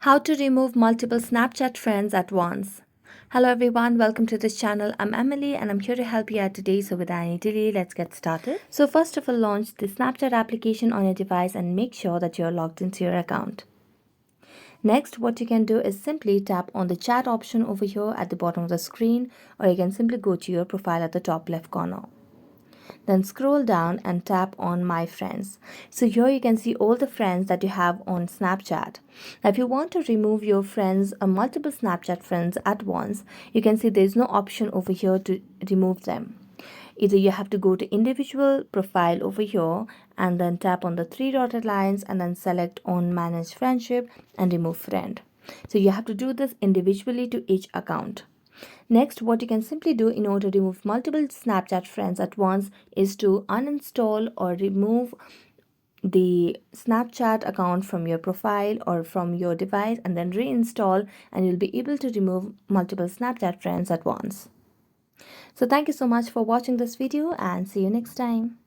How to remove multiple Snapchat friends at once. Hello everyone, welcome to this channel. I'm Emily and I'm here to help you out today. So without any delay, let's get started. So first of all, launch the Snapchat application on your device and make sure that you're logged into your account. Next, what you can do is simply tap on the chat option over here at the bottom of the screen, or you can simply go to your profile at the top left corner. Then scroll down and tap on My Friends. So here you can see all the friends that you have on Snapchat. Now, if you want to remove your friends or multiple Snapchat friends at once, you can see there's no option over here to remove them. Either you have to go to individual profile over here and then tap on the three dotted lines and then select on Manage Friendship and Remove Friend. So you have to do this individually to each account. Next, what you can simply do in order to remove multiple Snapchat friends at once is to uninstall or remove the Snapchat account from your profile or from your device and then reinstall, and you'll be able to remove multiple Snapchat friends at once. So thank you so much for watching this video and see you next time.